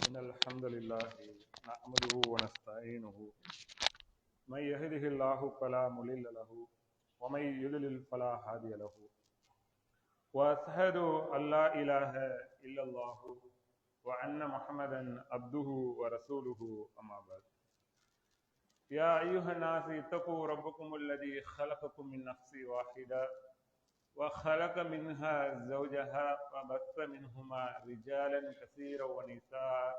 إن الحمد لله نحمده ونستعينه من يهده الله فلا مضل له ومن يضلل فلا هادي له وأشهد أن لا إله إلا الله وأن محمدا عبده ورسوله أما بعد يا أيها الناس اتقوا ربكم الذي خلقكم من نفس واحدة وخلق منها زوجها وبث منهما رجالا كثيرا ونساء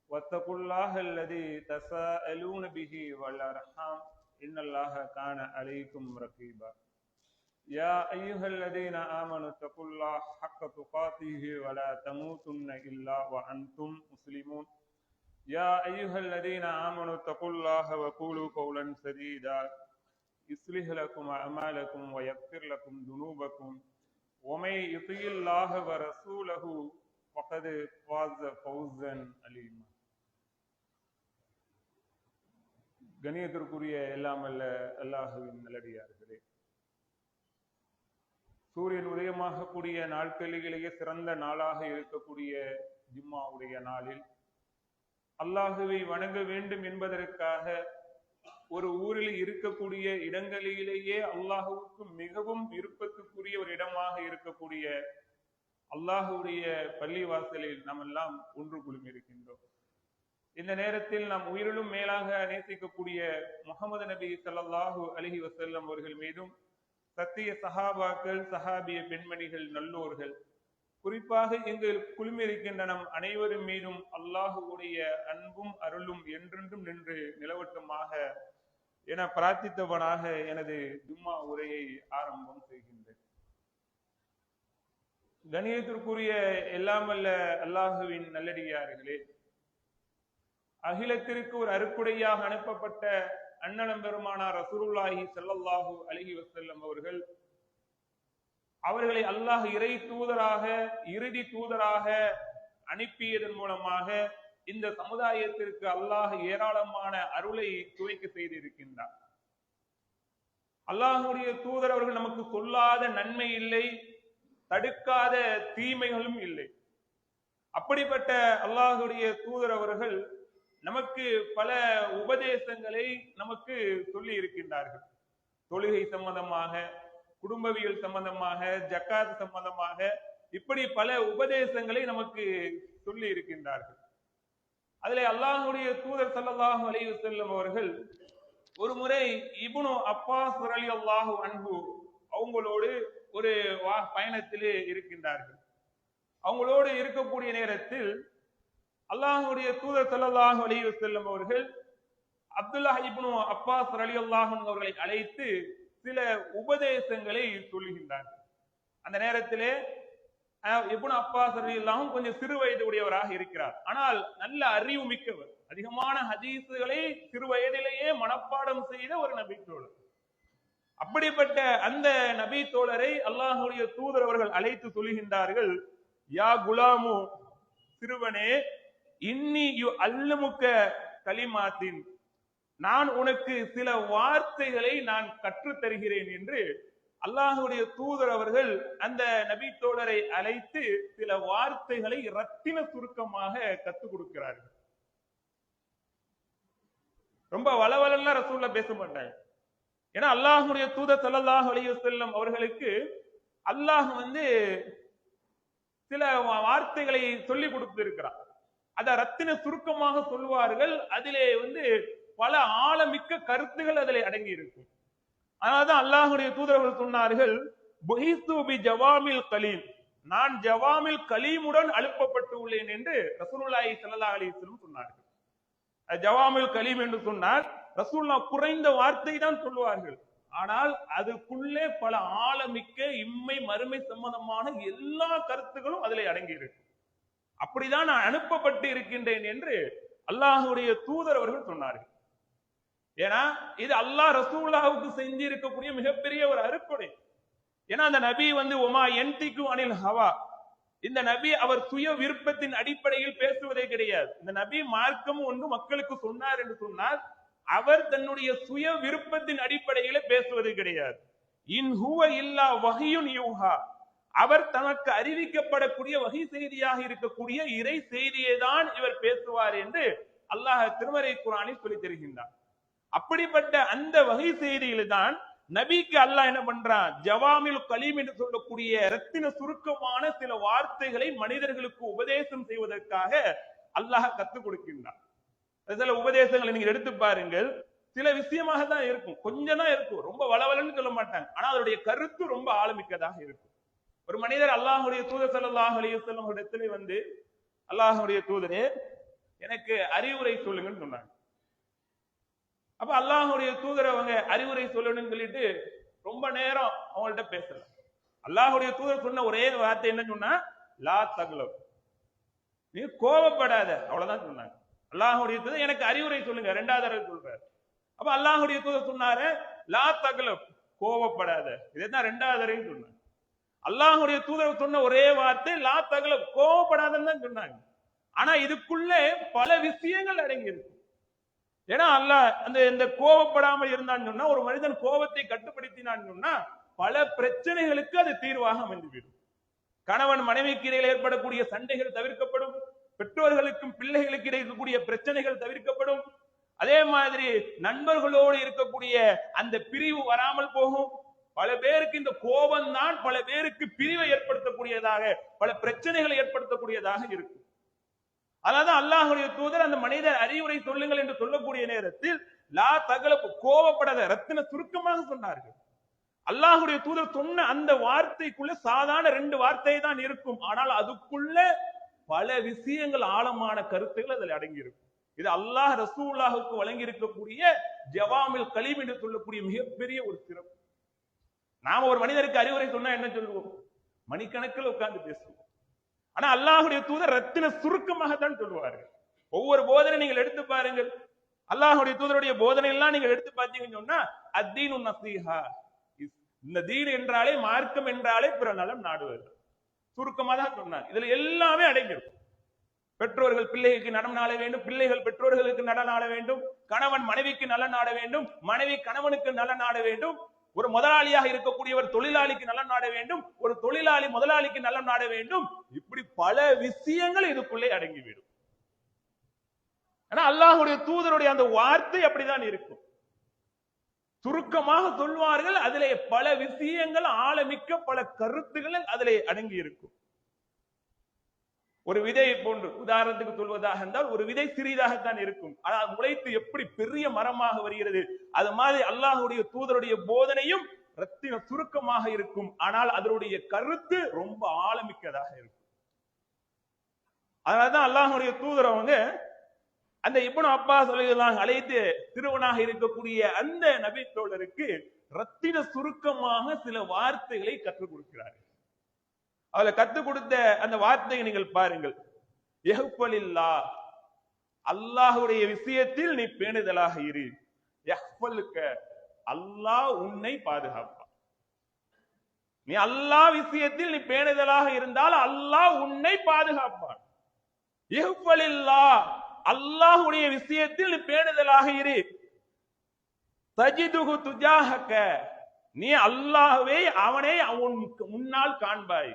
واتقوا الله الذي تساءلون به والأرحام إن الله كان عليكم رقيبا يا أيها الذين آمنوا اتقوا الله حق تقاته ولا تموتن إلا وأنتم مسلمون يا أيها الذين آمنوا اتقوا الله وقولوا قولا سديدا يصلح لكم أعمالكم ويغفر لكم ذنوبكم ومن يطع الله ورسوله فقد فاز فوزا عظيما. கணியத்திற்குரிய எல்லாம் அல்ல அல்லாஹுவின் நல்லடியார்களே, சூரியன் உதயமாக கூடிய நாட்களிலேயே சிறந்த நாளாக இருக்கக்கூடிய ஜும்மாவுடைய நாளில் அல்லாஹுவை வணங்க வேண்டும் என்பதற்காக ஒரு ஊரில் இருக்கக்கூடிய இடங்களிலேயே அல்லாஹுவுக்கு மிகவும் விருப்பத்துக்குரிய ஒரு இடமாக இருக்கக்கூடிய அல்லாஹுடைய பள்ளிவாசலில் நாம் எல்லாம் ஒன்று குழுமியிருக்கின்றோம். இந்த நேரத்தில் நாம் உயிரிலும் மேலாக நேசிக்கக்கூடிய முஹம்மது நபி ஸல்லல்லாஹு அலைஹி வஸல்லம் அவர்கள் மீதும், சத்திய சஹாபாக்கள், சஹாபிய பெண்மணிகள், நல்லோர்கள், குறிப்பாக இங்கு குழுமியிருக்கின்ற நம் அனைவரும் மீதும் அல்லாஹுடைய அன்பும் அருளும் என்றென்றும் நின்று நிலவட்டமாக என பிரார்த்தித்தவனாக எனது ஜும்மா உரையை ஆரம்பம் செய்கின்றேன். கணியத்திற்குரிய எல்லாமல்ல அல்லாஹுவின் நல்லடியார்களே, அகிலத்திற்கு ஒரு அருக்குடையாக அனுப்பப்பட்ட அண்ணலம் பெருமானார் ரசூலுல்லாஹி ஸல்லல்லாஹு அலைஹி வஸல்லம் அவர்களை அல்லாஹ் இறை தூதராக, இறுதி தூதராக அனுப்பியதன் மூலமாக இந்த சமுதாயத்திற்கு அல்லாஹ் ஏராளமான அருளை துவைக்க செய்து இருக்கின்றார். அல்லாஹுடைய தூதர் அவர்கள் நமக்கு சொல்லாத நன்மை இல்லை, தடுக்காத தீமைகளும் இல்லை. அப்படிப்பட்ட அல்லாஹுடைய தூதர் அவர்கள் நமக்கு பல உபதேசங்களை நமக்கு சொல்லி இருக்கின்றார்கள். தொழுகை சம்பந்தமாக, குடும்பவியல் சம்பந்தமாக, ஜக்காத் சம்பந்தமாக, இப்படி பல உபதேசங்களை நமக்கு சொல்லி இருக்கின்றார்கள். அதிலே அல்லாஹுடைய தூதர் ஸல்லல்லாஹு அலைஹி வஸல்லம் அவர்கள் ஒரு முறை இப்னு அப்பாஸ் ரலியல்லாஹு அன்ஹு அவங்களோடு ஒரு பயணத்திலே இருக்கின்றார்கள். அவங்களோடு இருக்கக்கூடிய நேரத்தில் அல்லாஹுடைய தூதர் ஸல்லல்லாஹு அலைஹி வஸல்லம் அவர்கள் அப்துல்லாஹ் இப்னு அப்பாஸ் ரலியல்லாஹு அன்ஹு அவர்களை அழைத்து சில உபதேசங்களை சொல்லுகின்றார்கள். அந்த நேரத்திலே இப்னு அப்பாஸ் ரலியல்லாஹு கொஞ்சம் சிறு வயது உடையவராக இருக்கிறார். ஆனால் நல்ல அறிவு மிக்கவர், அதிகமான ஹதீசுகளை சிறு வயதிலேயே மனப்பாடம் செய்த ஒரு நபி தோழர். அப்படிப்பட்ட அந்த நபி தோழரை அல்லாஹுடைய தூதர் அவர்கள் அழைத்து சொல்லுகின்றார்கள், யா குலாமு, சிறுவனே, இன்னி யு அல்லமுக்க கலிமாத்தின், நான் உனக்கு சில வார்த்தைகளை நான் கற்றுத் தருகிறேன் என்று அல்லாஹுடைய தூதர் அவர்கள் அந்த நபி தோழரை அழைத்து சில வார்த்தைகளை ரத்தின சுருக்கமாக கற்றுக் கொடுக்கிறார்கள். ரொம்ப வளவலன்னா ரசூல்லா பேச மாட்டாங்க. ஏன்னா அல்லாஹுடைய தூதர் ஸல்லல்லாஹு அலைஹி வஸல்லம் அவர்களுக்கு அல்லாஹ் சில வார்த்தைகளை சொல்லி கொடுத்திருக்கிறார். அத ரத்தின சுருக்கமாக சொல்வார்கள். அதிலே பல ஆழமிக்க கருத்துகள் அதிலே அடங்கி இருக்கும். அதனால்தான் அல்லாஹுடைய தூதர்கள் சொன்னார்கள், புஹிஸ்து பி ஜவாமில் கலீம், நான் ஜவாமில் கலீமுடன் அனுப்பப்பட்டு உள்ளேன் என்று ரசூலுல்லாஹி ஸல்லல்லாஹு அலைஹி வஸல்லம் சொன்னார்கள். ஜவாமில் கலீம் என்று சொன்னால் ரசூலுல்லாஹ் குறைந்த வார்த்தை தான் சொல்லுவார்கள், ஆனால் அதுக்குள்ளே பல ஆழமிக்க இம்மை மறுமை சம்பந்தமான எல்லா கருத்துகளும் அதிலே அடங்கி இருக்கும். அப்படிதான் நான் அனுப்பப்பட்டு இருக்கின்றேன் என்று அல்லாஹுடைய தூதர் அவர்கள் சொன்னார்கள். ஏன்னா இது அல்லாஹ் ரசூலுல்லாஹ்வுக்கு செஞ்சு இருக்கக்கூடிய மிகப்பெரிய ஒரு அருட்கொடை. ஏன்னா அந்த நபி ஒமா யன்திகு அனில் ஹவா, இந்த நபி அவர் சுய விருப்பத்தின் அடிப்படையில் பேசுவதே கிடையாது. இந்த நபி மார்க்கம் ஒன்று மக்களுக்கு சொன்னார் என்று சொன்னால் அவர் தன்னுடைய சுய விருப்பத்தின் அடிப்படையில பேசுவது கிடையாது. இன் ஹுவ இல்லா வஹியுன் யூஹா, அவர் தனக்கு அறிவிக்கப்படக்கூடிய வகை செய்தியாக இருக்கக்கூடிய இறை செய்தியை தான் இவர் பேசுவார் என்று அல்லாஹ் திருமறை குர்ஆனில் சொல்லி தருகின்றார். அப்படிப்பட்ட அந்த வகை செய்தியில தான் நபிக்கு அல்லாஹ் என்ன பண்றான், ஜவாமில் கலீம் என்று சொல்லக்கூடிய ரத்தின சுருக்கமான சில வார்த்தைகளை மனிதர்களுக்கு உபதேசம் செய்வதற்காக அல்லாஹ் கத்துக் கொடுக்கின்றான். சில உபதேசங்களை நீங்க எடுத்து பாருங்கள், சில விஷயமாக தான் இருக்கும், கொஞ்சம் தான் இருக்கும், ரொம்ப வளவலன்னு சொல்ல மாட்டாங்க, ஆனா அதனுடைய கருத்து ரொம்ப ஆழமிக்கதாக இருக்கும். ஒரு மனிதர் அல்லாஹுடைய தூதர் ஸல்லல்லாஹு அலைஹி வஸல்லம் இடத்திலே வந்து, அல்லாஹுடைய தூதரே எனக்கு அறிவுரை சொல்லுங்கன்னு சொன்னாங்க. அப்ப அல்லாஹுடைய தூதர் அவங்க அறிவுரை சொல்லணும்னு சொல்லிட்டு ரொம்ப நேரம் அவங்கள்ட்ட பேசல. அல்லாஹுடைய தூதர் சொன்ன ஒரே வார்த்தை என்ன சொன்னா, லா தக்லப், நீ கோபப்படாத, அவ்வளவுதான் சொன்னாங்க. அல்லாஹுடைய தூதர் எனக்கு அறிவுரை சொல்லுங்க, இரண்டாவது அறிவுரை சொல்றாரு. அப்ப அல்லாஹுடைய தூதர் சொன்னாரு, லா தக்லப், கோபப்படாத, இதுதான் இரண்டாவது அறிவுரை சொன்னாங்க. அல்லாஹுடைய தூதர் சொன்ன ஒரே வார்த்தை லா தக்லப், கோபப்படாதன்னு தான் சொன்னாங்க. ஆனா இதுக்குள்ளே பல விஷயங்கள் அடங்கி இருக்கு. ஏன்னா அல்லாஹ் இந்த கோபப்படாமல் இருந்தான்னு சொன்னா, ஒரு மனிதன் கோபத்தை கட்டுப்படுத்தினான்னு சொன்னா பல பிரச்சனைகளுக்கு அது தீர்வாக அமைந்துவிடும். கணவன் மனைவிக்கு இடையில் ஏற்படக்கூடிய சண்டைகள் தவிர்க்கப்படும், பெற்றோர்களுக்கும் பிள்ளைகளுக்கு இடையே இருக்கக்கூடிய பிரச்சனைகள் தவிர்க்கப்படும். அதே மாதிரி நண்பர்களோடு இருக்கக்கூடிய அந்த பிரிவு வராமல் போகும். பல பேருக்கு இந்த கோபம் தான் பல பேருக்கு பிரிவை ஏற்படுத்தக்கூடியதாக, பல பிரச்சனைகளை ஏற்படுத்தக்கூடியதாக இருக்கும். அதான் அல்லாஹுடைய தூதர் அந்த மனிதர் அறிவுரை சொல்லுங்கள் என்று சொல்லக்கூடிய நேரத்தில் லா தக்லப், கோபப்படாத, ரத்தின சுருக்கமாக சொன்னார்கள். அல்லாஹுடைய தூதர் சொன்ன அந்த வார்த்தைக்குள்ள சாதாரண 2 வார்த்தை தான் இருக்கும், ஆனால் அதுக்குள்ள பல விஷயங்கள், ஆழமான கருத்துகள் அதில் அடங்கி இருக்கும். இது அல்லாஹ் ரசூலுல்லாஹுக்கு வழங்கி இருக்கக்கூடிய ஜவாமில் கலீம் என்று சொல்லக்கூடிய மிகப்பெரிய ஒரு சிறப்பு. நாம ஒரு மனிதருக்கு அறிவுரை சொன்னா என்ன சொல்லுவோம், மணிக்கணக்கில் உட்கார்ந்து பேசுவோம். ஆனா அல்லாஹுடைய தூதர் ரத்தின சுருக்கமாகத்தான் சொல்லுவார்கள். ஒவ்வொரு போதனை நீங்கள் எடுத்து பாருங்கள், அல்லாஹுடைய தூதருடைய போதனை எல்லாம் நீங்கள் எடுத்து பார்த்தீங்கன்னு சொன்னா, அத்தீனு நசீஹா, இந்த தீன் என்றாலே, மார்க்கம் என்றாலே பிற நலம் நாடுவது, சுருக்கமா தான் சொன்னாங்க. இதுல எல்லாமே அடங்கியிருக்கும். பெற்றோர்கள் பிள்ளைகளுக்கு நலம் நாட வேண்டும், பிள்ளைகள் பெற்றோர்களுக்கு நலம் நாட வேண்டும், கணவன் மனைவிக்கு நலம் நாட வேண்டும், மனைவி கணவனுக்கு நலம் நாட வேண்டும், ஒரு முதலாளியாக இருக்கக்கூடியவர் தொழிலாளிக்கு நலம் நாட வேண்டும், ஒரு தொழிலாளி முதலாளிக்கு நலம் நாட வேண்டும். இப்படி பல விஷயங்கள் இதுக்குள்ளே அடங்கிவிடும். ஆனா அல்லாஹுடைய தூதருடைய அந்த வார்த்தை அப்படிதான் இருக்கும், சுருக்கமாக சொல்வார்கள். அதிலே பல விஷயங்கள், ஆழமிக்க பல கருத்துகள் அதிலே அடங்கி இருக்கும். ஒரு விதையை போன்று உதாரணத்துக்கு சொல்வதாக இருந்தால், ஒரு விதை சிறிதாகத்தான் இருக்கும், ஆனால் முளைத்து எப்படி பெரிய மரமாக வருகிறது, அது மாதிரி அல்லாஹுடைய தூதருடைய போதனையும் ரத்தின சுருக்கமாக இருக்கும், ஆனால் அதனுடைய கருத்து ரொம்ப ஆழமிக்கதாக இருக்கும். அதனாலதான் அல்லாஹுடைய தூதர் அவங்க அந்த இப்னு அப்பாஸ் ரலியல்லாஹு அழைத்து திருவனாக இருக்கக்கூடிய அந்த நபி தோழருக்கு ரத்தின சுருக்கமாக சில வார்த்தைகளை கற்றுக் கொடுக்கிறார்கள். அவளை கற்றுக் கொடுத்த அந்த வார்த்தையை நீங்கள் பாருங்கள். யஹ்ஃபலில்லாஹ், அல்லாஹ்வுடைய விஷயத்தில் நீ பேணுதலாக இரு. யஹ்ஃபலுக்க, அல்லாஹ் உன்னை பாதுகாப்பான். நீ அல்லாஹ் விஷயத்தில் நீ பேணுதலாக இருந்தால் அல்லாஹ் உன்னை பாதுகாப்பான். யஹ்ஃபலில்லாஹ், அல்லாஹ்வுடைய விஷயத்தில் நீ பேணுதலாக இரு. தஜிதுஹு துஜாஹக, நீ அல்லாஹ்வை அவனை முன்னால் காண்பாய்.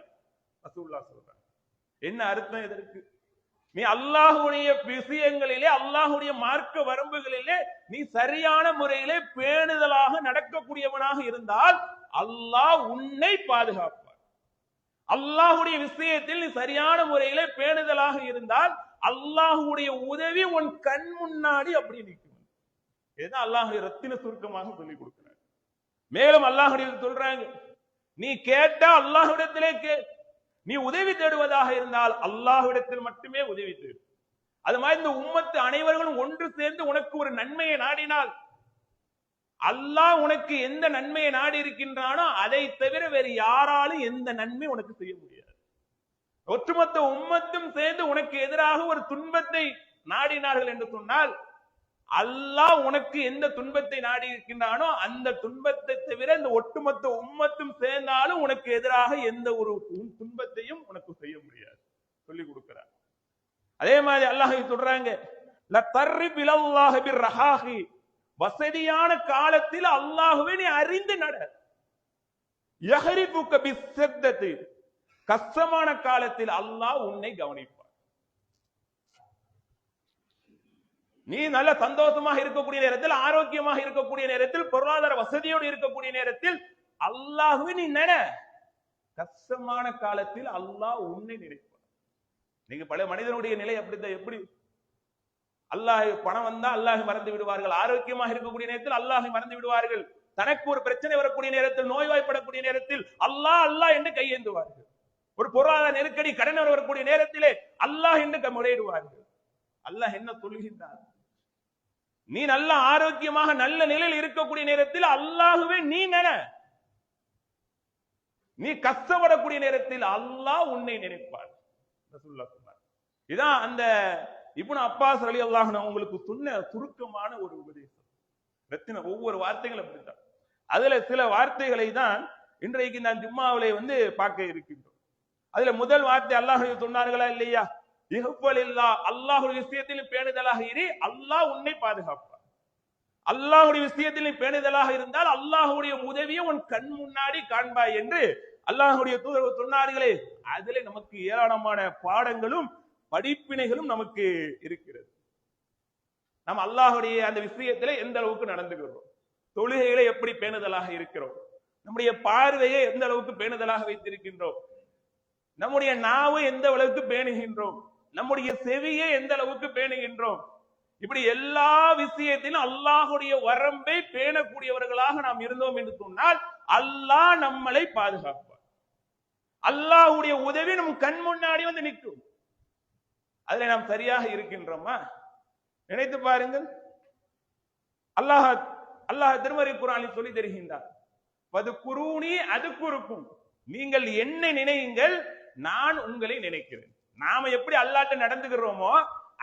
ரசூலுல்லாஹ் சொல்றாங்க. என்ன அர்த்தம் இதற்கு? நீ அல்லாஹ்வுடைய விஷயங்களிலே, அல்லாஹ்வுடைய மார்க்க வரம்புகளிலே நீ சரியான முறையிலே பேணுதலாக நடக்கக்கூடியவனாக இருந்தால் அல்லாஹ் உன்னை பாதுகாப்பார். அல்லாஹ்வுடைய விஷயத்தில் நீ சரியான முறையிலே பேணுதலாக இருந்தால் அல்லாஹ்வுடைய உதவி உன் கண் முன்னாடி அப்படி நிற்கும். இதுதான் அல்லாஹ் ரத்தின சுருக்கமாக சொல்லிக் கொடுக்கிறார். மேலும் அல்லாஹ்வுடைய சொல்றாங்க, நீ கேட்டா அல்லாஹ்விடத்திலே நீ உதவி தேடுவதாக இருந்தால் அல்லாஹ்விடத்தில் மட்டுமே உதவி தேடு. அது மாதிரி இந்த உம்மத்து அனைவர்களும் ஒன்று சேர்ந்து உனக்கு ஒரு நன்மையை நாடினால், அல்லாஹ் உனக்கு எந்த நன்மையை நாடி இருக்கின்றானோ அதை தவிர வேறு யாராலும் எந்த நன்மை உனக்கு செய்ய முடியாது. ஒட்டுமொத்த உம்மத்தும் சேர்ந்து உனக்கு எதிராக ஒரு துன்பத்தை நாடினார்கள் என்று சொன்னால், அல்லாஹ் உனக்கு எந்த துன்பத்தை நாடி இருக்கின்றானோ அந்த துன்பத்தை தவிர இந்த ஒட்டுமொத்த உம்மத்தும் சேர்ந்தாலும் உனக்கு எதிராக எந்த ஒரு துன்பத்தையும் உனக்கு செய்ய முடியாது சொல்லிக் கொடுக்கிறார். அதே மாதிரி அல்லாஹ் சொல்றாங்க, லதர்ரிப் இலல்லாஹி பிர்ரஹாஹி, வசதியான காலத்தில் அல்லாஹ்வை நீ அறிந்து நட. யஹரிபுக பிஸ்ஸத்ததி, கஷ்டமான காலத்தில் அல்லாஹ் உன்னை கவனிப்பார். நீ நல்ல சந்தோஷமாக இருக்கக்கூடிய நேரத்தில், ஆரோக்கியமாக இருக்கக்கூடிய நேரத்தில், பொருளாதார வசதியோடு இருக்கக்கூடிய நேரத்தில் அல்லாஹ்வை நீ நினை. கஷ்டமான காலத்தில் அல்லாஹ் உன்னை நினைப்பார். நீங்க பல மனிதனுடைய நிலை அப்படித்தான். எப்படி அல்லாஹ் பணம் வந்தா அல்லாஹ் மறந்து விடுவார்கள், ஆரோக்கியமாக இருக்கக்கூடிய நேரத்தில் அல்லாஹ் மறந்து விடுவார்கள், தனக்கு ஒரு பிரச்சனை வரக்கூடிய நேரத்தில், நோய்வாய்ப்படக்கூடிய நேரத்தில் அல்லாஹ் அல்லாஹ் என்று கையேந்துவார்கள், ஒரு பொருளாதார நெருக்கடி கடன் வரக்கூடிய நேரத்திலே அல்லாஹ் என்று முறையிடுவார்கள். அல்லாஹ் என்ன சொல்லுகின்றார்? நீ நல்ல ஆரோக்கியமாக நல்ல நிலையில் இருக்கக்கூடிய நேரத்தில் அல்லாஹ்வே நீ நினை. நீ கஷ்டப்படக்கூடிய நேரத்தில் அல்லாஹ் உன்னை நினைப்பார். இதான் அந்த இப்னு அப்பாஸ் ரலியல்லாஹு அன்ஹு உங்களுக்கு சொன்ன சுருக்கமான ஒரு உபதேசம். ரத்தின ஒவ்வொரு வார்த்தைகள் அப்படித்தான். அதுல சில வார்த்தைகளை தான் இன்றைக்கு நான் ஜும்மாவிலே பார்க்க இருக்கின்றோம். அதுல முதல் வார்த்தை அல்லாஹ் சொன்னார்களா இல்லையா? அல்லாஹுடைய விஷயத்தில் பேணுதலாக இரு, அல்லாஹ் உன்னை பாதுகாப்பார். அல்லாஹுடைய விஷயத்தில் பேணுதலாக இருந்தால் அல்லாஹுடைய உதவியை உன் கண் முன்னாடி காண்பாய் என்று அல்லாஹுடைய தூதர் சொன்னார்களே. அதிலே நமக்கு ஏராளமான பாடங்களும் படிப்பினைகளும் நமக்கு இருக்கிறது. நாம் அல்லாஹுடைய அந்த விஷயத்திலே எந்த அளவுக்கு நடந்துகிறோம், தொழுகைகளை எப்படி பேணுதலாக இருக்கிறோம், நம்முடைய பார்வையை எந்த அளவுக்கு பேணுதலாக வைத்திருக்கின்றோம், நம்முடைய நாவை எந்த அளவுக்கு பேணுகின்றோம், நம்முடைய செவியை எந்த அளவுக்கு பேணுகின்றோம், இப்படி எல்லா விஷயத்திலும் அல்லாஹுடைய வரம்பை பேணக்கூடியவர்களாக நாம் இருந்தோம் என்று சொன்னால் அல்லாஹ் நம்மளை பாதுகாப்பார். அல்லாஹுடைய உதவி நம் கண் முன்னாடி நிற்கும். அதுல நாம் சரியாக இருக்கின்றோமா? நினைத்து பாருங்கள். அல்லாஹ் திருமறை குர்ஆனில் சொல்லி தருகின்றார், வதுகுரூனி அதுகுருக்கும், நீங்கள் என்னை நினையுங்கள், நான் உங்களை நினைக்கிறேன். நாம எப்படி அல்லாஹ்ட்ட நடந்துக்கிறோமோ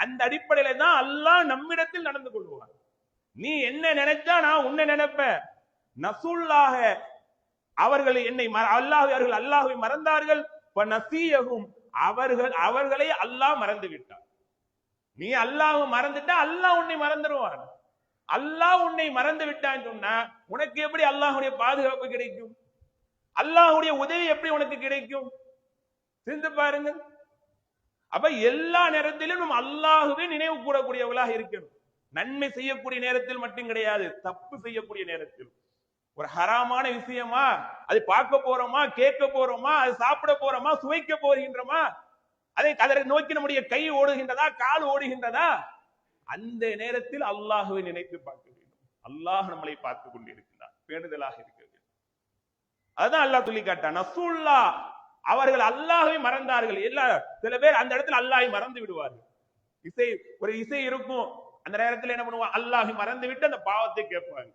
அந்த அடிப்படையில தான் அல்லாஹ் நம்மிடத்தில் நடந்து கொள்வார். நீ என்ன நினைச்சா நான் உன்னை நினைப்பேன். நசுல்லாஹ அவர்கள் என்னை அல்லாஹ்வை மறந்தார்கள், அவர்களை அல்லாஹ் மறந்து விட்டார். நீ அல்லாஹ்வை மறந்துட்டா அல்லாஹ் உன்னை மறந்துடுவான். அல்லாஹ் உன்னை மறந்து விட்டான்னு சொன்னா உனக்கு எப்படி அல்லாஹ்வுடைய பாதுகாப்பு கிடைக்கும்? அல்லாஹ்வுடைய உதவி எப்படி உனக்கு கிடைக்கும்? சிந்தித்து பாருங்க. அப்ப எல்லா நேரத்திலும் நம்ம அல்லாஹ்வை நினைவு கூறக்கூடியவர்களாக இருக்கணும். நன்மை செய்யக்கூடிய நேரத்தில் மட்டும் கிடையாது, தப்பு செய்யக்கூடிய நேரத்தில். ஒரு ஹராமான விஷயமா அதை பார்க்க போறோமா, கேட்க போறோமா, அதை சாப்பிட போறோமா, சுவைக்க போகின்றோமா, அதை நோக்கி நம்முடைய கை ஓடுகின்றதா, கால் ஓடுகின்றதா, அந்த நேரத்தில் அல்லாஹ்வை நினைத்து பார்க்க வேண்டும். அல்லாஹ் நம்மளை பார்த்து கொண்டிருக்கிறார், பேணுதலாக இருக்க வேண்டும். அதுதான் அல்லாஹ் சொல்லி காட்டான். நசுல்லா அவர்கள் அல்லாஹ்வை மறந்தார்கள். சில பேர் அந்த இடத்துல அல்லாஹ்வை மறந்து விடுவார்கள். ஒரு இசை இருக்கும், அந்த நேரத்தில் என்ன பண்ணுவாங்க, அல்லாஹ்வை மறந்து விட்டு அந்த பாவத்தை கேட்பாங்க.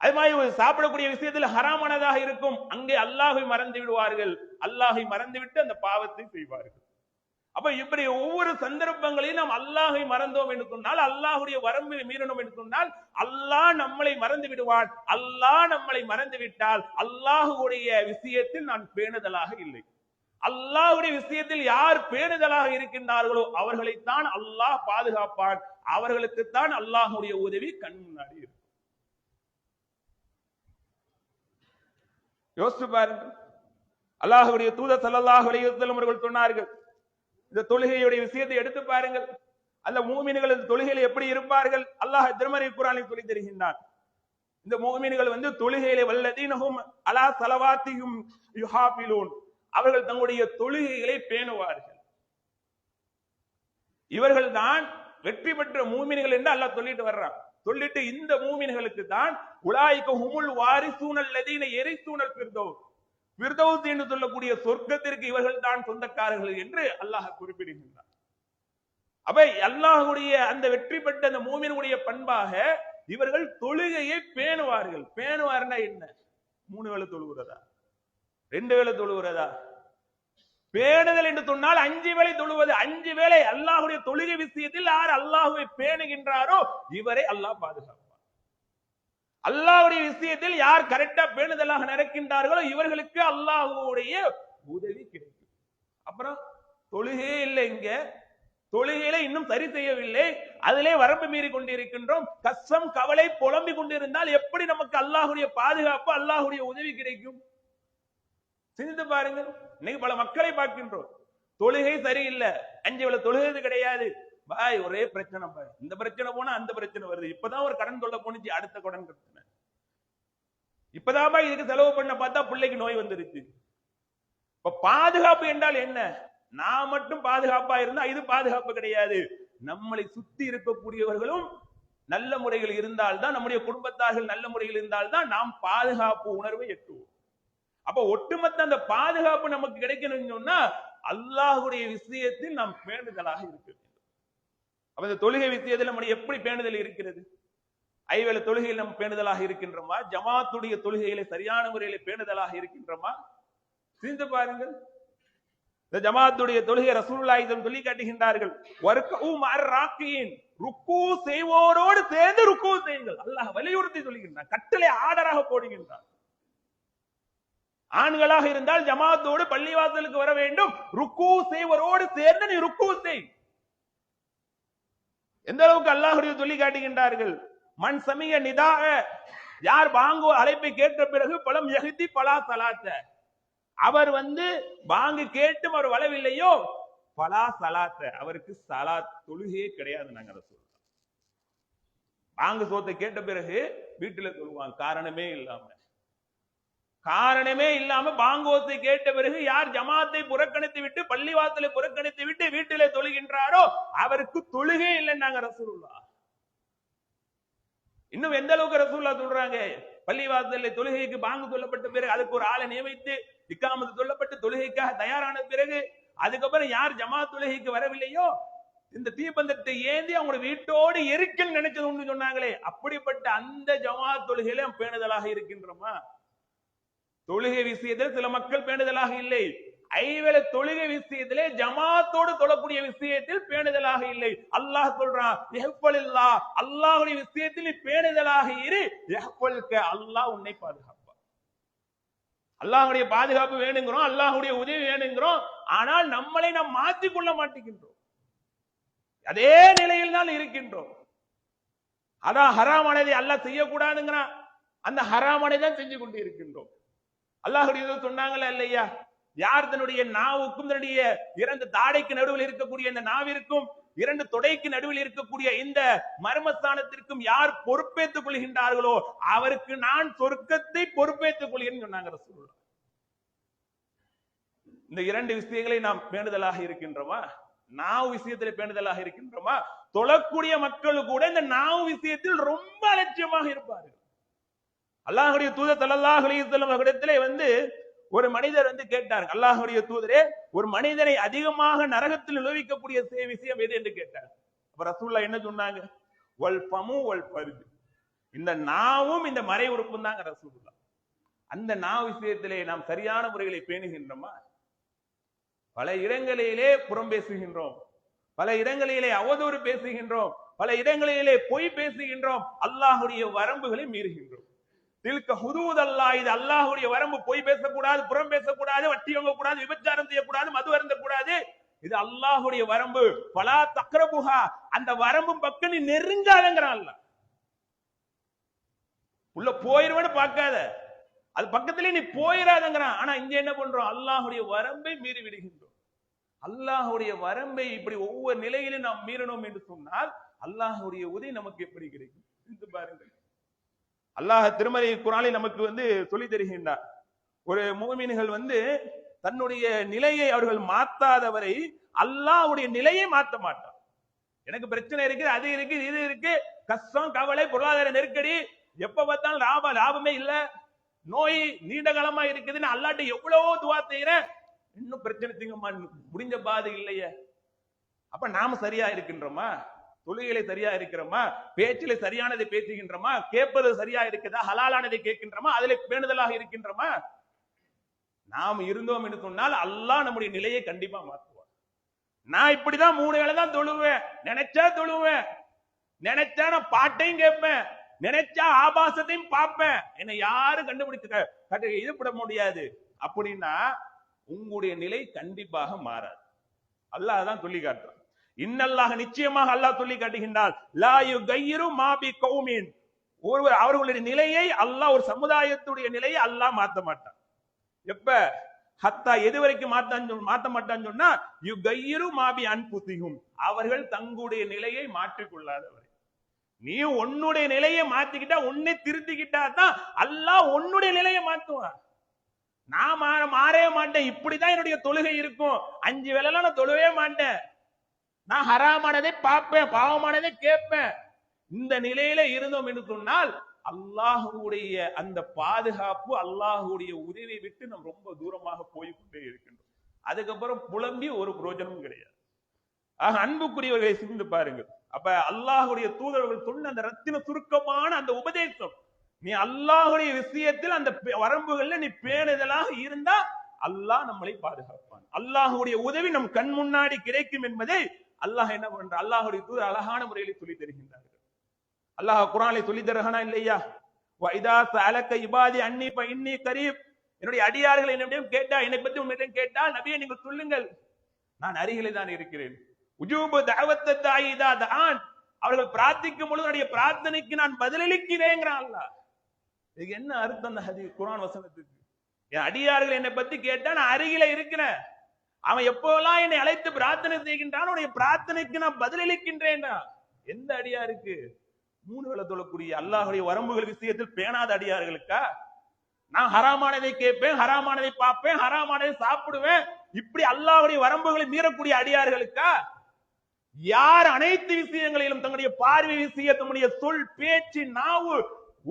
அது மாதிரி சாப்பிடக்கூடிய விஷயத்தில் ஹராமானதாக இருக்கும், அங்கே அல்லாஹ்வை மறந்து விடுவார்கள். அல்லாஹ்வை மறந்து விட்டு அந்த பாவத்தை செய்வார்கள். அப்ப இப்படி ஒவ்வொரு சந்தர்ப்பங்களையும் நாம் அல்லாஹ்வை மறந்தோம் என்று சொன்னால், அல்லாஹ்வுடைய வரம்பை மீறணும் என்று சொன்னால் அல்லாஹ் நம்மளை மறந்து விடுவான். அல்லாஹ் நம்மளை மறந்து விட்டால் அல்லாஹ்வுடைய விஷயத்தில் நான் பேணுதலாக இல்லை. அல்லாஹ்வுடைய விஷயத்தில் யார் பேணுதலாக இருக்கின்றார்களோ அவர்களைத்தான் அல்லாஹ் பாதுகாப்பான். அவர்களுக்குத்தான் அல்லாஹ்வுடைய உதவி கண் முன்னாடி இருக்கும். யோசிச்சு பாருங்கள். அல்லாஹ்வுடைய தூதர் ஸல்லல்லாஹு அலைஹி வஸல்லம் அவர்கள் சொன்னார்கள், இந்த தொழுகையுடைய விஷயத்தை எடுத்து பாருங்கள். அந்த மூமின்கள் இந்த தொழுகையில எப்படி இருப்பார்கள்? அல்லாஹ் திருமறை குர்ஆனில் சொல்லி தருகின்றான். இந்த மூமின்கள் தொழுகையிலே வல்லதீனஹும் அலா ஸலவாத்திஹிம் யுஹாஃபிலூன், அவர்கள் தங்களுடைய தொழுகைகளை பேணுவார்கள். இவர்கள் தான் வெற்றி பெற்ற மூமின்கள் என்று அல்லாஹ் சொல்லிட்டு வர்றான். சொல்லிட்டு இந்த மூமின்களுக்கு தான் உலாயிக ஹுமுல் வாரிசூனல் லதீன யரிசூனல் ஃபிர்தௌஸ், ஃபிர்தௌஸ் என்று சொல்லக்கூடிய சொர்க்கத்திற்கு இவர்கள் தான் சொந்தக்காரர்கள் என்று அல்லாஹ் குறிப்பிடுகின்றார். அப்ப அல்லாஹ்வுடைய அந்த வெற்றி பெற்ற அந்த மூமினுடைய பண்பாக இவர்கள் தொழுகையை பேணுவார்கள். பேணுவார்னா என்ன? 3 வேளை தொழுகிறதா, 2 வேளை தொழுகிறதா? பேணுதல் என்று சொன்னால் 5 வேளை தொழுவது. 5 வேளை அல்லாஹ்வுடைய தொழுகை விஷயத்தில் யார் அல்லாஹ்வை பேணுகின்றாரோ இவரை அல்லாஹ் பாதுகாப்பார். அல்லாஹ்வுடைய விஷயத்தில் யார் கரெக்டா பேணுதலாக நடக்கின்றார்களோ இவர்களுக்கு அல்லாஹ்வுடைய உதவி கிடைக்கும். அப்புறம் தொழுகையே இல்லை, இங்க தொழுகையில இன்னும் சரி செய்யவில்லை, அதிலே வரம்பு மீறி கொண்டிருக்கின்றோம், கஷ்டம் கவலை புலம்பிக் கொண்டிருந்தால் எப்படி நமக்கு அல்லாஹ்வுடைய பாதுகாப்பு, அல்லாஹ்வுடைய உதவி கிடைக்கும்? சிந்தித்து பாருங்கள். இன்னைக்கு பல மக்களை பார்க்கின்றோம், தொழுகை சரியில்லை, 5 வேளை தொழுகிறது கிடையாது, பாய் ஒரே பிரச்சனை பாய், இந்த பிரச்சனை போனா அந்த பிரச்சனை வருது, இப்பதான் ஒரு கடன் தொல்லை போனுச்சு, அடுத்த கடன் பிரச்சனை, இப்பதான் பாய் இதுக்கு செலவு பண்ண பார்த்தா பிள்ளைக்கு நோய் வந்துருச்சு. இப்ப பாதுகாப்பு என்றால் என்ன? நான் மட்டும் பாதுகாப்பா இருந்தா இது பாதுகாப்பு கிடையாது. நம்மளை சுத்தி இருக்கக்கூடியவர்களும் நல்ல முறைகள் இருந்தால்தான், நம்முடைய குடும்பத்தார்கள் நல்ல முறையில் இருந்தால்தான் நாம் பாதுகாப்பு உணர்வை எட்டுவோம். அப்ப ஒட்டுமொத்த அந்த பாதுகாப்பு நமக்கு கிடைக்கணும்னு சொன்னா அல்லாஹ்வுடைய விஷயத்தில் நாம் பேணுதலாக இருக்க வேண்டும். அப்ப இந்த தொழுகை விஷயத்தில் நம்முடைய எப்படி பேணுதல் இருக்கிறது? 5 வேளை தொழுகையில் நம்ம பேணுதலாக இருக்கின்றோமா? ஜமாத்துடைய தொழுகையில சரியான முறையில பேணுதலாக இருக்கின்றோமா? சிந்தித்து பாருங்கள். இந்த ஜமாத்துடைய தொழுகை ரசூலுல்லாஹி சொல்லி காட்டுகின்றார்கள், வர்கூ மஅர் ராக்கியின், ருக்கு செய்வோரோடு சேர்ந்து ருக்கு செய்யுங்கள். அல்லாஹ் வலியுறுத்தி சொல்லுகின்றான், கட்டளை ஆர்டராக போடுகின்றான். ஆண்களாக இருந்தால் ஜமாத்தோடு பள்ளிவாசலுக்கு வர வேண்டும், ருக்கு செய்வரோடு சேர்ந்து நீ ருக்கு செய். எந்த அளவுக்கு அல்லாஹ்வுடைய சொல்லி காட்டுகின்றார்கள். மன் சமிய நிதாக, யார் பாங்கு அழைப்பை கேட்ட பிறகு பலம் யஹ்தி பலா சலாத்த, அவர் பாங்கு கேட்டும் அவர் வளவில்லையோ பலா சலாத்த, அவருக்கு சலாத் தொழுகையே கிடையாது. நாங்க அதை சொல்றோம். பாங்கு சோத்தை கேட்ட பிறகு வீட்டுல சொல்லுவாங்க, காரணமே இல்லாம பாங்கோத்தை கேட்ட பிறகு யார் ஜமாத்தை புறக்கணித்து விட்டு பள்ளிவாசலை புறக்கணித்து விட்டு வீட்டிலே தொழுகின்றாரோ அவருக்கு தொழுகே இல்லைன்னு நாங்க ரசூலுல்லாஹ். இன்னும் எந்த அளவுக்கு ரசூலுல்லாஹ் சொல்றாங்க, பள்ளிவாசல்ல தொழுகைக்கு பாங்கு சொல்லப்பட்ட பிறகு அதுக்கு ஒரு ஆளை நியமித்து இக்காமத்து சொல்லப்பட்டு தொழுகைக்காக தயாரான பிறகு அதுக்கப்புறம் யார் ஜமாத் தொழுகைக்கு வரவில்லையோ இந்த தீபந்தத்தை ஏந்தி அவங்க வீட்டோடு எரிக்கல் நினைச்சது ஒன்று சொன்னாங்களே, அப்படிப்பட்ட அந்த ஜமாத் தொழுகையில பேணுதலாக இருக்கின்றோமா? தொழுகை விஷயத்தில் சில மக்கள் பேணுதலாக இல்லை. 5 வேளை தொழுகை விஷயத்திலே ஜமாத்தோடு தொழக்கூடிய விஷயத்தில் பேணுதலாக இல்லை. அல்லாஹ் சொல்றான், அல்லாஹ்வுடைய விஷயத்தில் நீ பேணுதலாக இரு, அல்லாஹ் உன்னை பாதுகாப்பார். அல்லாஹ்வுடைய பாதுகாப்பு வேணுங்கிறோம், அல்லாஹ்வுடைய உதவி வேணுங்கிறோம், ஆனால் நம்மளை நாம் மாற்றிக் கொள்ள மாட்டேங்கின்றோம், அதே நிலையில் தான் இருக்கின்றோம். அதான் ஹராமானதை அல்லாஹ் செய்யக்கூடாதுங்கிறான், அந்த ஹராமானை தான் செஞ்சு கொண்டு இருக்கின்றோம். அல்லாஹ்வுடைய சொன்னாங்களா இல்லையா, யார் தன்னுடைய நாவுக்கும் தன்னுடைய 2 தாடைக்கு நடுவில் இருக்கக்கூடிய இந்த நாவிற்கும் 2 தொடைக்கு நடுவில் இருக்கக்கூடிய இந்த மர்மஸ்தானத்திற்கும் யார் பொறுப்பேற்றுக் கொள்கின்றார்களோ அவருக்கு நான் சொர்க்கத்தை பொறுப்பேற்றுக் கொள்கிறேன் சொன்னாங்க ரசூலுல்லாஹ். இந்த 2 விஷயங்களை நாம் பேணுதலாக இருக்கின்றோமா? நாவு விஷயத்தில் பேணுதலாக இருக்கின்றோமா? தொழக்கூடிய மக்கள் கூட இந்த நாவு விஷயத்தில் ரொம்ப அலட்சியமாக இருப்பார்கள். அல்லாஹ்வுடைய தூதர் ஸல்லல்லாஹு அலைஹி வஸல்லம் அவர்களிடத்திலே ஒரு மனிதர் கேட்டார், அல்லாஹ்வுடைய தூதரே, ஒரு மனிதனை அதிகமாக நரகத்தில் நுழைவிக்கக்கூடிய விஷயம் எது என்று கேட்டார். அப்ப ரசூலுல்லாஹ் என்ன சொன்னாங்க? வல் ஃபமு வல் ஃபர்ஜ், இந்த நாவும் இந்த மறை உறுப்பும் தாங்க ரசூலுல்லாஹ். அந்த நாவு விஷயத்திலே நாம் சரியான முறைகளை பேணுகின்றோமா? பல இடங்களிலே புறம் பேசுகின்றோம், பல இடங்களிலே அவதூறு பேசுகின்றோம், பல இடங்களிலே பொய் பேசுகின்றோம், அல்லாஹ்வுடைய வரம்புகளை மீறுகின்றோம். தில்க ஹுதூத் அல்லாஹ், இது அல்லாஹ்வுடைய வரம்பு. பொய் பேசக்கூடாது, புறம் பேசக்கூடாது, வட்டி வாங்கக்கூடாது, விபச்சாரம் செய்யக்கூடாது, மது அருந்தக்கூடாது, இது அல்லாஹ்வுடைய வரம்பு. பலா தக்ரபுஹா, அந்த வரம்பு பக்கம் நீ நெருங்காதங்கிறான் அல்லாஹ். உள்ள போயிருவேன்னு பார்க்காத, அது பக்கத்திலே நீ போயிடாதங்கிறான். ஆனா இங்க என்ன பண்றோம்? அல்லாஹ்வுடைய வரம்பை மீறி விடுகின்றோம். அல்லாஹ்வுடைய வரம்பை இப்படி ஒவ்வொரு நிலையிலும் நாம் மீறணும் என்று சொன்னால் அல்லாஹ்வுடைய உதவி நமக்கு எப்படி கிடைக்கும்? சிந்தித்து பாருங்கள். அல்லாஹ் திருமறை குர்ஆனில் நமக்கு சொல்லி தருகின்றார், ஒரு முஃமின்கள் தன்னுடைய நிலையை அவர்கள் மாத்தாதவரை அல்லாஹ்வுடைய நிலையை மாற்ற மாட்டார். எனக்கு பிரச்சனை இருக்கு, அது இருக்கு, இது இருக்கு, கஷ்டம், கவலை, பொருளாதார நெருக்கடி, எப்ப பார்த்தாலும் லாபமே இல்ல, நோய் நீண்ட காலமா இருக்குதுன்னு அல்லாஹ்ட்ட எவ்வளவோ துஆ செய்யறேன், இன்னும் பிரச்சனை தீங்கம்மா, முடிஞ்ச பாதை இல்லையே. அப்ப நாம சரியா இருக்கின்றோமா? தொழுகையில சரியா இருக்கிறோமா? பேச்சில சரியானதை பேசுகின்றோமா? கேட்பது சரியா இருக்குதா? ஹலாலானதை கேட்கின்றோமா? அதிலே பேணுதலாக இருக்கின்றோமா? நாம் இருந்தோம் என்று சொன்னால் அல்லாஹ் நம்முடைய நிலையை கண்டிப்பா மாற்றுவார். நான் இப்படிதான் 3 வேளை தான் தொழுவேன், நினைச்சா தொழுவேன், நினைச்சா நான் பாட்டையும் கேட்பேன், நினைச்சா ஆபாசத்தையும் பார்ப்பேன், என்னை யாரும் கண்டுபிடிச்சு இது விட முடியாது அப்படின்னா உங்களுடைய நிலை கண்டிப்பாக மாறாது. அல்லாஹ் தான் சொல்லி காட்டுறான். இன்னல்லாஹ், நிச்சயமாக அல்லாஹ் சொல்லி காட்டுகின்றான், லா யுகையிரு மா பி கௌமின், அவர்களுடைய நிலையை அல்லாஹ், ஒரு சமுதாயத்துடைய நிலையை அல்லாஹ் மாற்ற மாட்டான். எப்ப? ஹத்தா எது வரைக்கும் மாத்த மாட்டான்னு சொன்னா யுகையிரு மாபி அன்புசிகும், அவர்கள் தங்களுடைய நிலையை மாற்றிக்கொள்ளாதவர். நீ உன்னுடைய நிலையை மாத்திக்கிட்டா, உன்னை திருத்திக்கிட்டா தான் அல்லாஹ் உன்னுடைய நிலையை மாத்துவான். நான் மாறவே மாட்டேன், இப்படிதான் என்னுடைய தொழுகை இருக்கும், 5 வேளைலாம் நான் தொழுவே மாட்டேன், நான் ஹராமானதை பார்ப்பேன், பாவமானதை கேட்பேன், இந்த நிலையில இருந்தோம் என்று சொன்னால் அல்லாஹுடைய அந்த பாதுகாப்பு, அல்லாஹுடைய உதவியை விட்டு நம்ம ரொம்ப தூரமாக போய்கொண்டே இருக்கின்றோம். அதுக்கப்புறம் புலம்பி ஒரு பிரயோஜனமும் கிடையாது. ஆக அன்புக்குரியவர்களை சிந்து பாருங்கள். அப்ப அல்லாஹுடைய தூதர்கள் சொன்ன அந்த ரத்தின சுருக்கமான அந்த உபதேசம், நீ அல்லாஹுடைய விஷயத்தில் அந்த வரம்புகள்ல நீ பேணுதலாக இருந்தா அல்லாஹ் நம்மளை பாதுகாப்பான், அல்லாஹுடைய உதவி நம் கண் முன்னாடி கிடைக்கும் என்பதை அல்லாஹ் என்ன பண்ற, அல்லாஹுடைய தூதர் அழகான முறையில் சொல்லி தருகின்றார்கள். அல்லாஹ் குர்ஆனிலே சொல்லி தருகிறானா இல்லையா? வைதா சஅலக இபாதி அன்னி ஃபஇன்னி கரீப், என்னுடைய அடியார்கள் என்னிடம் கேட்டா, என்னை பத்தி உங்களிடம் கேட்டால் நபியே நீங்கள் சொல்லுங்கள், நான் அருகிலே தான் இருக்கிறேன். உஜூபு தஅவத்த தாஇ இதா தஆன், அவர்கள் பிரார்த்திக்கும் பொழுது என்னுடைய பிரார்த்தனைக்கு நான் பதிலளிக்கிறேன்ங்கறான் அல்லாஹ். இதுக்கு என்ன அர்த்தம் அந்த ஹதீஸ் குர்ஆன் வசனத்துக்கு? என் அடியார்கள் என்னை பத்தி கேட்டா நான் அருகிலே இருக்கிறேன், அவன் எப்போலாம் என்னை அழைத்து பிரார்த்தனை செய்கின்றான், அவனுடைய பிரார்த்தனைக்கு நான் பதிலளிக்கின்றேன். எந்த அடியாருக்கு? 3 வேளை தொழக்கூடிய அல்லாஹுடைய வரம்புகள் விஷயத்தில் பேணாத அடியார்களுக்கா? நான் ஹராமானதை கேட்பேன், ஹராமானதை பார்ப்பேன், ஹராமானதை சாப்பிடுவேன், இப்படி அல்லாஹுடைய வரம்புகளை மீறக்கூடிய அடியார்களுக்கா? யார் அனைத்து விஷயங்களிலும் தங்களுடைய பார்வை விஷயம், தம்முடைய சொல், பேச்சு, நாவு,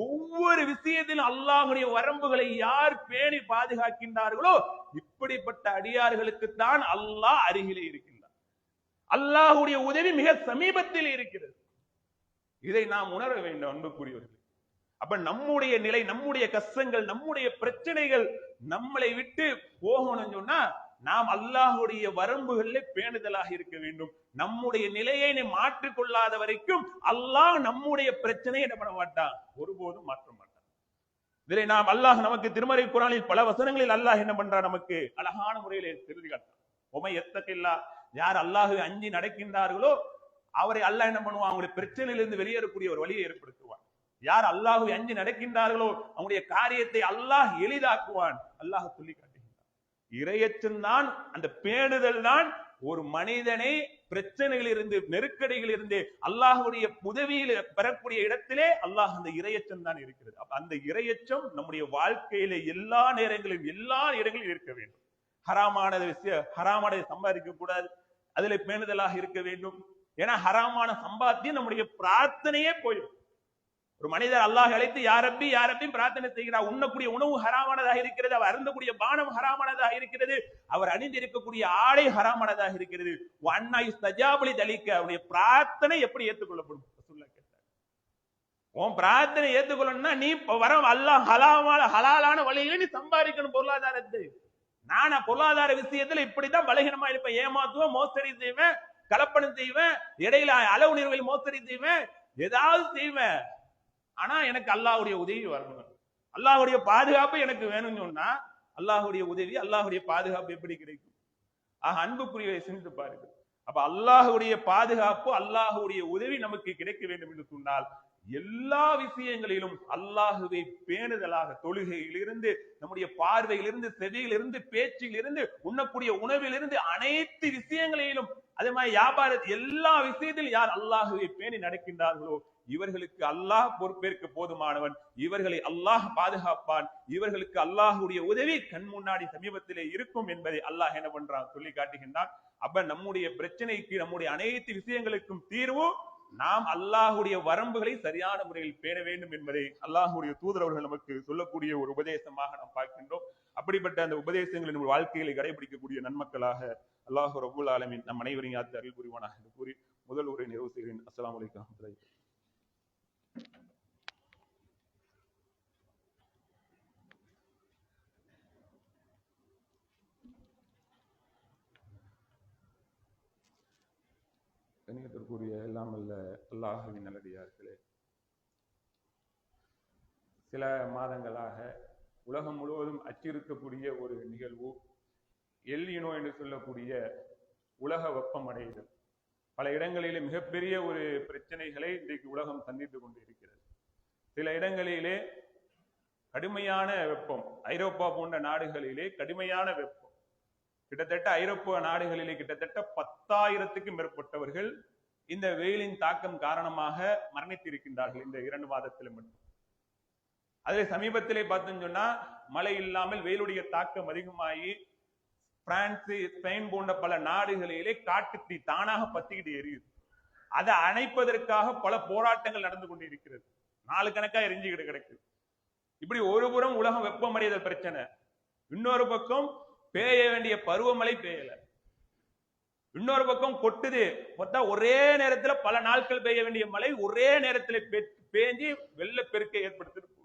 ஒவ்வொரு விஷயத்திலும் அல்லாஹுடைய வரம்புகளை யார் பேணி பாதுகாக்கின்றார்களோ இப்படிப்பட்ட அடியார்களுக்கு தான் அல்லாஹ் அருகிலே இருக்கின்றார். அல்லாஹுடைய உதவி மிக சமீபத்தில் இருக்கிறது. இதை நாம் உணர வேண்டும் அன்புக்குரியவர்கள். அப்ப நம்முடைய நிலை, நம்முடைய கஷ்டங்கள், நம்முடைய பிரச்சனைகள் நம்மளை விட்டு போகணும்னு சொன்னா நாம் அல்லாஹுடைய வரம்புகளிலே பேணுதலாக இருக்க வேண்டும். நம்முடைய நிலையை மாற்றிக் கொள்ளாத வரைக்கும் அல்லாஹ் நம்முடைய பிரச்சனையை என்ன பண்ண மாட்டான், ஒருபோதும் மாற்ற மாட்டான். இதிலே நாம் அல்லாஹ் நமக்கு திருமறை குர்ஆனில் பல வசனங்களில் அல்லாஹ் என்ன பண்றான், நமக்கு அழகான முறையிலே தெரிந்து காட்டான். உமை எத்தகில்லா, யார் அல்லாஹ்வை அஞ்சி நடக்கின்றார்களோ அவரை அல்லாஹ் என்ன பண்ணுவான், அவங்களுடைய பிரச்சனையிலிருந்து வெளியேறக்கூடிய ஒரு வழியை ஏற்படுத்துவான். யார் அல்லாஹ்வை அஞ்சி நடக்கின்றார்களோ அவங்களுடைய காரியத்தை அல்லாஹ் எளிதாக்குவான். அல்லாஹ் சொல்லி காட்டுகின்றான். இறையச்சம் தான், அந்த பேணுதல் தான் ஒரு மனிதனை பிரச்சனைகளிலிருந்து, நெருக்கடிகளிலிருந்து அல்லாஹ்வுடைய உதவியில் பெறக்கூடிய இடத்திலே அல்லாஹ் அந்த இறையச்சம் தான் இருக்கிறது. அப்ப அந்த இறையச்சம் நம்முடைய வாழ்க்கையில எல்லா நேரங்களிலும், எல்லா இடங்களிலும் இருக்க வேண்டும். ஹராமான விஷயம், ஹராமானதை சம்பாதிக்க கூடாது, அதுல பேணுதலாக இருக்க வேண்டும். ஏன்னா ஹராமான சம்பாத்தியம் நம்முடைய பிரார்த்தனையே போயிடும். ஒரு மனிதர் அல்லாஹ் அழைத்து யாரப்பி யாரப்பி பிரார்த்தனை செய்கிறார், உண்ணக்கூடிய உணவு ஹராமானதாக இருக்கிறது, அவர் அருந்தக்கூடிய பானம் ஹராமானதாக இருக்கிறது, அவர் அணிந்திருக்கக்கூடிய ஆடை ஹராமானதாக இருக்கிறது. அவருடைய பிரார்த்தனை எப்படி ஏற்றுக்கொள்ளப்படும்? உன் பிரார்த்தனை ஏற்றுக்கொள்ளணும்னா நீ வர அல்லாஹ் ஹலாலான வழியில நீ சம்பாதிக்கணும் பொருளாதாரத்தை. நான் பொருளாதார விஷயத்துல இப்படிதான் பலகீனமா இருப்பேன், ஏமாத்துவேன், மோசடி செய்வேன், கலப்பணம் செய்வேன், இடையில அளவு நீர்களில் மோசடி செய்வேன், ஏதாவது செய்வேன். ஆனா எனக்கு அல்லாஹ்வுடைய உதவி வரணும், அல்லாஹ்வுடைய பாதுகாப்பு எனக்கு வேணும்னு சொன்னா அல்லாஹ்வுடைய உதவி, அல்லாஹ்வுடைய பாதுகாப்பு எப்படி கிடைக்கும்? ஆக அன்புக்குரியவை சிந்தித்து பாருங்கள். அப்ப அல்லாஹ்வுடைய பாதுகாப்பு, அல்லாஹ்வுடைய உதவி நமக்கு கிடைக்க வேண்டும் என்று சொன்னால் எல்லா விஷயங்களிலும் அல்லாஹுவை பேணுதலாக, தொழுகையிலிருந்து, நம்முடைய பார்வையிலிருந்து, செவியிலிருந்து, பேச்சிலிருந்து, உண்ணக்கூடிய உணவிலிருந்து, அனைத்து விஷயங்களிலும், அதே மாதிரி வியாபார எல்லா விஷயத்திலும் யார் அல்லாஹுவை பேணி நடக்கின்றார்களோ இவர்களுக்கு அல்லாஹ் பொறுப்பேற்க போதுமானவன், இவர்களை அல்லாஹ் பாதுகாப்பான், இவர்களுக்கு அல்லாஹுடைய உதவி கண் முன்னாடி சமீபத்திலே இருக்கும் என்பதை அல்லாஹ் என்ன பண்றான், சொல்லி காட்டுகின்றான். அப்ப நம்முடைய பிரச்சனைக்கு, நம்முடைய அனைத்து விஷயங்களுக்கும் தீர்வு நாம் அல்லாஹுடைய வரம்புகளை சரியான முறையில் பேண வேண்டும் என்பதை அல்லாஹுடைய தூதரவர்கள் நமக்கு சொல்லக்கூடிய ஒரு உபதேசமாக நாம் பார்க்கின்றோம். அப்படிப்பட்ட அந்த உபதேசங்களை நம்ம வாழ்க்கையில கடைபிடிக்கக்கூடிய நன்மக்களாக அல்லாஹ் ரப்பல் ஆலமீன் நம் அனைவரையும் யாத்து அருள் புரிவானாக என்று கூறி முதல் உரை நிறைவு செய்கிறேன். அஸ்ஸலாமு அலைக்கும் வரஹ்மத்துல்லாஹி. கண்ணியத்திற்குரிய எல்லாம் அல்ல அல்லாஹ்வின் நல்லடியார்களே, சில மாதங்களாக உலகம் முழுவதும் அச்சிருக்கக்கூடிய ஒரு நிகழ்வு எல் நினோ என்று சொல்லக்கூடிய உலக வெப்பமடைதல். பல இடங்களிலே மிகப்பெரிய ஒரு பிரச்சனைகளை இன்றைக்கு உலகம் சந்தித்துக் கொண்டு இருக்கிறது. சில இடங்களிலே கடுமையான வெப்பம், ஐரோப்பா போன்ற நாடுகளிலே கடுமையான வெப்பம், கிட்டத்தட்ட ஐரோப்பிய நாடுகளிலே கிட்டத்தட்ட 10,000க்கும் மேற்பட்டவர்கள் இந்த வெயிலின் தாக்கம் காரணமாக மரணித்திருக்கின்றார்கள் இந்த 2 மாதத்தில் மட்டும். அதே சமீபத்திலே பார்த்தோம்னு சொன்னா மழை இல்லாமல் வெயிலுடைய தாக்கம் அதிகமாகி பிரான்ஸ், ஸ்பெயின் போன்ற பல நாடுகளிலே காட்டுத்தீ தானாக பத்திக்கிட்டு எரியுது. அதை அணைப்பதற்காக பல போராட்டங்கள் நடந்து கொண்டிருக்கிறது. நாலு கணக்கா எரிஞ்சுக்கிட்டு கிடக்குது. இப்படி ஒரு புறம் உலகம் வெப்பமடைதல் பிரச்சனை, இன்னொரு பக்கம் பெய்ய வேண்டிய பருவமழை பெய்யல, இன்னொரு பக்கம் கொட்டுது பார்த்தா ஒரே நேரத்துல பல நாட்கள் பெய்ய வேண்டிய மழை ஒரே நேரத்தில் பேஞ்சி வெள்ளப்பெருக்கை ஏற்படுத்திட்டு போகுது.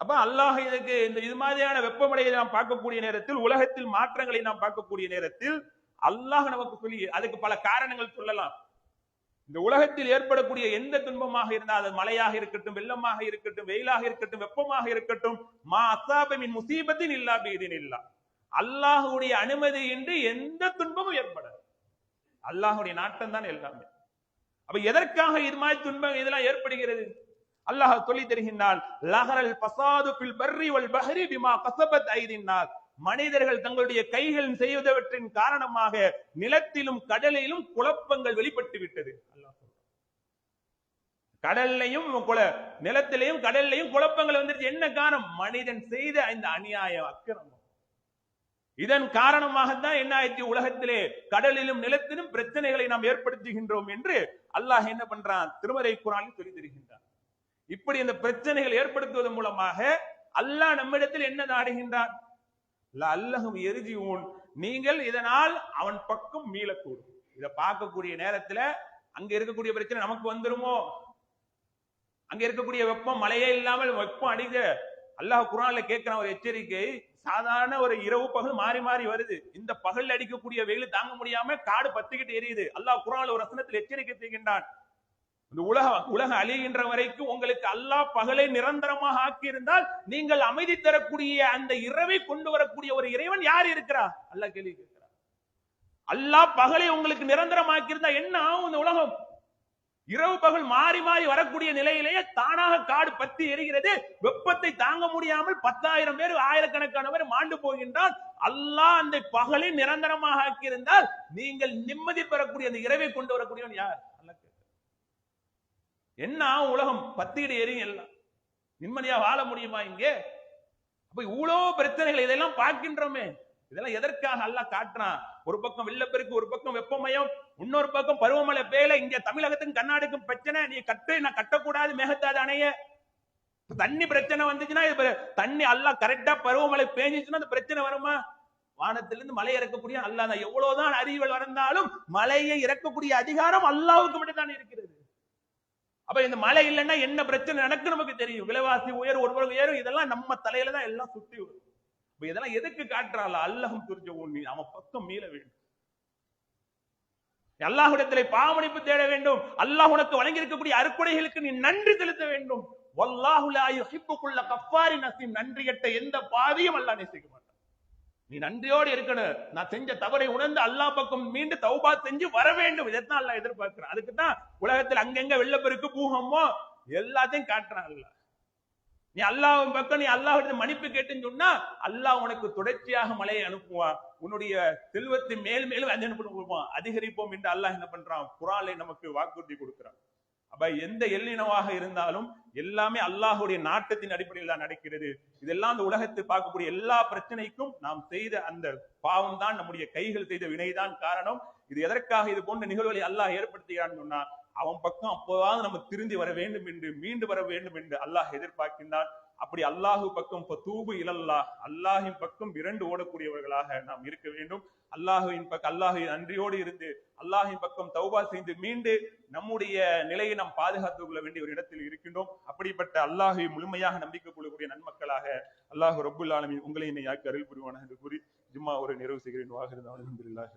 அப்ப அல்லாஹ் இதுக்கு இது மாதிரியான வெப்பமடையை நாம் பார்க்கக்கூடிய நேரத்தில், உலகத்தில் மாற்றங்களை நாம் பார்க்கக்கூடிய நேரத்தில் அல்லாஹ் நமக்கு சொல்லி அதுக்கு பல காரணங்கள் சொல்லலாம். இந்த உலகத்தில் ஏற்படக்கூடிய எந்த துன்பமாக இருந்தால் அது மழையாக இருக்கட்டும், வெள்ளமாக இருக்கட்டும், வெயிலாக இருக்கட்டும், வெப்பமாக இருக்கட்டும், மா அஸாபமின் முசீபத்தின் இல்லா பீதினில்லா, அல்லாஹுடைய அனுமதியின்றி எந்த துன்பமும் ஏற்படாது. அல்லாஹுடைய நாட்டம் தான் எல்லாமே. அப்ப எதற்காக இது மாதிரி துன்பம் இதெல்லாம் ஏற்படுகிறது? அல்லாஹ் சொல்லி தருகின்றான், லஹரல் ஃபஸாது ஃபில் பர்ரி வல் பஹ்ரி பிமா கஸபத் ஐதின் நாஸ், மனிதர்கள் தங்களுடைய கைகள் செய்வதவற்றின் காரணமாக நிலத்திலும் கடலிலும் குழப்பங்கள் வெளிப்பட்டு விட்டது. கடல்லையும் நிலத்திலையும் கடல்லையும் குழப்பங்கள் வந்துருச்சு. என்ன காரணம்? மனிதன் செய்த இந்த அநியாயம், அக்கிரமம். இதன் காரணமாகத்தான் என்ன ஆயிடுச்சு, உலகத்திலே கடலிலும் நிலத்திலும் பிரச்சனைகளை நாம் ஏற்படுத்துகின்றோம் என்று அல்லாஹ் என்ன பண்றான், திருமறை குர்ஆனில் சொல்லி தருகின்றான். இப்படி இந்த பிரச்சனைகள் ஏற்படுத்துவதன் மூலமாக அல்லாஹ் நம்மிடத்தில் என்ன நாடுகின்றான், அல்லஹும் எர்ஜிஊன், நீங்கள் இதனால் அவன் பக்கம் மீளக்கூடும். இதை பார்க்கக்கூடிய நேரத்துல அங்க இருக்கக்கூடிய பிரச்சனை நமக்கு வந்துருமோ, அங்க இருக்கக்கூடிய வெப்பம் மழையே இல்லாமல் வெப்பம் அடிக்க அல்லாஹ் குர்ஆன்ல கேட்கிற ஒரு எச்சரிக்கை, சாதாரண ஒரு இரவு பகல் மாறி மாறி வருது. இந்த பகல் அடிக்கக்கூடிய வெயில் தாங்க முடியாம காடு பத்திக்கிட்டு எரியுது. அல்லாஹ் குர்ஆன்ல ஒரு வசனத்தில் எச்சரிக்கை செய்கின்றான், இந்த உலகம் அழிகின்ற வரைக்கும் உங்களுக்கு அல்லாஹ் பகலை நிரந்தரமாக ஆக்கி இருந்தால் நீங்கள் அமைதி தரக்கூடிய அந்த இரவை கொண்டு வரக்கூடிய ஒரு இறைவன் யார் இருக்கிறார்? அல்லாஹ் கேள்வி கேட்கிறார். அல்லாஹ் பகலை உங்களுக்கு நிரந்தரமாக்கி இருந்தா என்ன ஆகும்? இந்த உலகம் இரவு பகல் மாறி மாறி வரக்கூடிய நிலையிலேயே தானாக காடு பத்தி எரிகிறது. வெப்பத்தை தாங்க முடியாமல் 10,000 பேர், ஆயிரக்கணக்கான பேர் மாண்டு போகின்றால் அல்லாஹ் அந்த பகலை நிரந்தரமாக ஆக்கி இருந்தால் நீங்கள் நிம்மதி பெறக்கூடிய அந்த இரவை கொண்டு வரக்கூடியவன் யார்? என்ன உலகம் பத்தியிட எரியும், எல்லாம் நிம்மதியா வாழ முடியுமா இங்கே? அப்ப இவ்வளவு பிரச்சனைகள் இதெல்லாம் பார்க்கின்றோமே, இதெல்லாம் எதற்காக அல்லாஹ் காட்டுறான்? ஒரு பக்கம் வெள்ளப்பெருக்கு, ஒரு பக்கம் வெப்பமயம், இன்னொரு பக்கம் பருவமழை பெய்யல. இங்க தமிழகத்துக்கும் கர்நாடகம் பிரச்சனை, நீ கட்டு நான் கட்டக்கூடாது மேகத்தாது அணைய. தண்ணி பிரச்சனை வந்துச்சுன்னா தண்ணி அல்லாஹ் கரெக்டா பருவமழை பெஞ்சிச்சுன்னா அந்த பிரச்சனை வருமா? வானத்திலிருந்து மழை இறக்கக்கூடிய அல்லாஹ் தான். எவ்வளவுதான் அறிவுகள் வளர்ந்தாலும் மழையை இறக்கக்கூடிய அதிகாரம் அல்லாஹ்வுக்கு மட்டும் தான் இருக்கிறது. அப்ப இந்த மழை இல்லைன்னா என்ன பிரச்சனை நடக்கு நமக்கு தெரியும். விலைவாசி உயர், ஒருவர் உயரும், இதெல்லாம் நம்ம தலையில தான் எல்லாம் சுத்தி வரும். இதெல்லாம் எதுக்கு காட்டுறாள்? அல்லாஹும் துர்ஜஊன், நீ அவன் பக்கம் மீள வேண்டும், அல்லாஹ்விடத்திலே பாவமன்னிப்பு தேட வேண்டும், அல்லாஹ் உனக்கு வழங்கி இருக்கக்கூடிய அருட்கொடைகளுக்கு நீ நன்றி செலுத்த வேண்டும். வல்லாஹு லா யுஹிப்பு குல்ல கஃபாரின் அஸீம், நன்றியற்ற எந்த பாவியும் அல்லாஹ் நேசிக்க மாட்டான். நீ நன்றியோடு இருக்கணும். நான் செஞ்ச தவறை உணர்ந்து அல்லாஹ் பக்கம் மீண்டு தௌபா செஞ்சு வர வேண்டும். இதைத்தான் அல்லாஹ் எதிர்பார்க்கிறான். அதுக்கு தான் உலகத்தில் அங்கங்க வெள்ளப்பெருக்கு, பூகம்போ எல்லாத்தையும் காட்டுறான் அல்லாஹ். நீ அல்லாஹ் பக்கம் நீ அல்லாஹ்விட மன்னிப்பு கேட்டுன்னு சொன்னா அல்லாஹ் உனக்கு தொடர்ச்சியாக மழையை அனுப்புவான். உன்னுடைய செல்வத்தை மேல் மேலும் அனுப்புவான், அதிகரிப்போம் என்று அல்லாஹ் என்ன பண்றான், குர்ஆனிலே நமக்கு வாக்குறுதி கொடுக்கிறான். அப்ப எந்த எல்லினவாக இருந்தாலும் எல்லாமே அல்லாஹுடைய நாட்டத்தின் அடிப்படையில் தான் நடக்கிறது. இதெல்லாம் அந்த உலகத்தில் பார்க்கக்கூடிய எல்லா பிரச்சனைக்கும் நாம் செய்த அந்த பாவம் தான், நம்முடைய கைகள் செய்த வினைதான் காரணம். இது எதற்காக இது போன்ற நிகழ்வுகளை அல்லாஹ் ஏற்படுத்துகிறான்னு சொன்னா அவன் பக்கம் அப்போதாவது நம்ம திருந்தி வர வேண்டும் என்று, மீண்டு வர வேண்டும் என்று அல்லாஹ் எதிர்பார்க்கின்றான். அப்படி அல்லாஹு பக்கம் தூபு இலல்லாஹ், அல்லாஹின் பக்கம் விரண்டு ஓடக்கூடியவர்களாக நாம் இருக்க வேண்டும். அல்லாஹுவின் பக்கம் அல்லாஹின் நன்றியோடு இருந்து அல்லாஹின் பக்கம் தௌபா செய்து மீண்டு நம்முடைய நிலையை நாம் பாதுகாத்துக் கொள்ள வேண்டிய ஒரு இடத்தில் இருக்கின்றோம். அப்படிப்பட்ட அல்லாஹை முழுமையாக நம்பிக்கை கொள்ளக்கூடிய நன்மக்களாக அல்லாஹ் ரப்புல் ஆலமீன் உங்களை என்னை யாக்கி அருள் புரிவானாக என்று கூறி ஜும்மா ஒரு நிறைவு செய்கிறேன். வாஹிரு தஅவானா அல்ஹம்துலில்லாஹி.